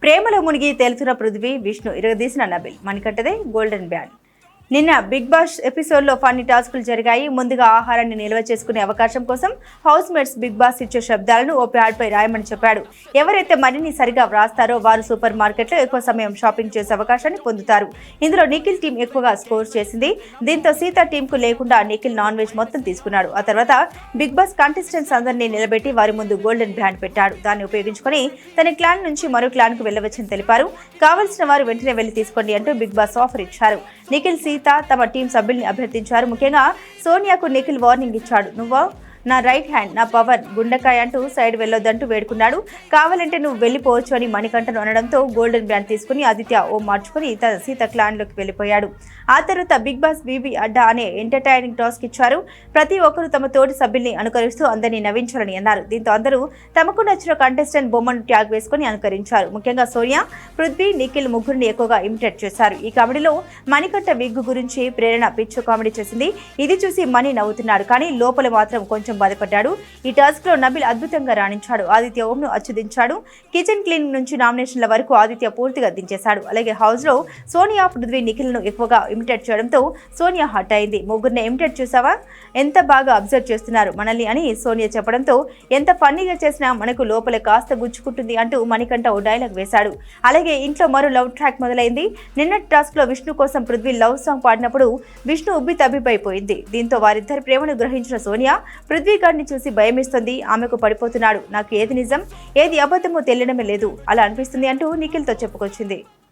ప్రేమలో మునిగి తేలుతున్న Prithvi, Vishnu ఇరగదీసిన Nabil మణికంఠదే golden band. నిన్న బిగ్ బాస్ ఎపిసోడ్లో ఫన్నీ టాస్కులు జరిగాయి. ముందుగా ఆహారాన్ని నిల్వ చేసుకునే అవకాశం కోసం హౌస్ మేట్స్ బిగ్ బాస్ ఇచ్చే శబ్దాలను ఓ ప్యాడ్పై రాయమని చెప్పాడు. ఎవరైతే మనీని సరిగా వ్రాస్తారో వారు సూపర్ మార్కెట్లో ఎక్కువ సమయం షాపింగ్ చేసే అవకాశాన్ని పొందుతారు. ఇందులో నిఖిల్ టీం ఎక్కువగా స్కోర్ చేసింది. దీంతో సీత టీంకు లేకుండా నిఖిల్ నాన్ వెజ్ మొత్తం తీసుకున్నాడు. ఆ తర్వాత బిగ్ బాస్ కంటెస్టెంట్స్ అందరినీ నిలబెట్టి వారి ముందు గోల్డెన్ బ్యాండ్ పెట్టాడు. దాన్ని ఉపయోగించుకొని తన క్లాన్ నుంచి మరో క్లాన్ కు వెళ్లవచ్చని తెలిపారు. కావలసిన వారు వెంటనే వెళ్లి తీసుకోండి అంటూ బిగ్ బాస్ ఆఫర్ ఇచ్చారు. నిఖిల్, సీత తమ టీం సభ్యుల్ని అభ్యర్థించారు. ముఖ్యంగా సోనియాకు నిఖిల్ వార్నింగ్ ఇచ్చాడు. నువ్వు నా రైట్ హ్యాండ్, నా పవర్, గుండెకాయ అంటూ సైడ్ వెళ్ళొద్దంటూ వేడుకున్నాడు. కావాలంటే నువ్వు వెళ్ళిపోవచ్చు అని మణికంఠను అనడంతో గోల్డెన్ బ్యాండ్ తీసుకుని ఆదిత్య ఓ మార్చుకుని తన సీత క్లాన్లోకి వెళ్ళిపోయాడు. ఆ తర్వాత బిగ్ బాస్ బీబీ అడ్డా అనే ఎంటర్టైనింగ్ టాస్క్ ఇచ్చారు. ప్రతి ఒక్కరూ తమ తోటి సభ్యుల్ని అనుకరిస్తూ అందరినీ నవ్వించాలని అన్నారు. దీంతో అందరూ తమకు నచ్చిన కంటెస్టెంట్ బొమ్మను ట్యాగ్ వేసుకుని అనుకరించారు. ముఖ్యంగా సోనియా, పృథ్వీ, నిఖిల్ ముగ్గురిని ఎక్కువగా ఇమిటేట్ చేశారు. ఈ కామెడీలో మణికంఠ విగ్గు గురించి ప్రేరణ పిచ్చు కామెడీ చేసింది. ఇది చూసి మణి నవ్వుతున్నాడు, కానీ లోపల మాత్రం కొంచెం బాధపడ్డాడు. ఈ టాస్క్ లో నబిల్ అద్భుతంగా రాణించాడు. ఆదిత్య ఓంను అచ్చుదించాడు. కిచెన్ క్లీనింగ్ నుంచి నామినేషన్ల వరకు ఆదిత్య పూర్తిగా దించేశాడు. అలాగే హౌస్ లో సోనియా, పృథ్వీ, నిఖిల్ ను ఎక్కువగా ఇమిటేట్ చేయడంతో సోనియా హట్ అయింది. ముగ్గురిని ఇమిటేట్ చేసావా, ఎంత బాగా అబ్జర్వ్ చేస్తున్నారు మనల్ని అని సోనియా చెప్పడంతో ఎంత ఫన్నీగా చేసినా మనకు లోపల కాస్త గుచ్చుకుంటుంది అంటూ మణికంఠ ఓ డైలాగ్ వేశాడు. అలాగే ఇంట్లో మరో లవ్ ట్రాక్ మొదలైంది. నిన్నటి టాస్క్ లో విష్ణు కోసం పృథ్వీ లవ్ సాంగ్ పాడినప్పుడు విష్ణు ఉబ్బి తబ్బిబ్బైపోయింది. దీంతో వారిద్దరి ప్రేమను గ్రహించిన సోనియా పృథ్వీ గారిని చూసి భయమేస్తుంది, ఆమెకు పడిపోతున్నాడు, నాకు ఏది నిజం ఏది అబద్ధమో తెలియడమే లేదు, అలా అనిపిస్తుంది అంటూ నిఖిల్తో చెప్పుకొచ్చింది.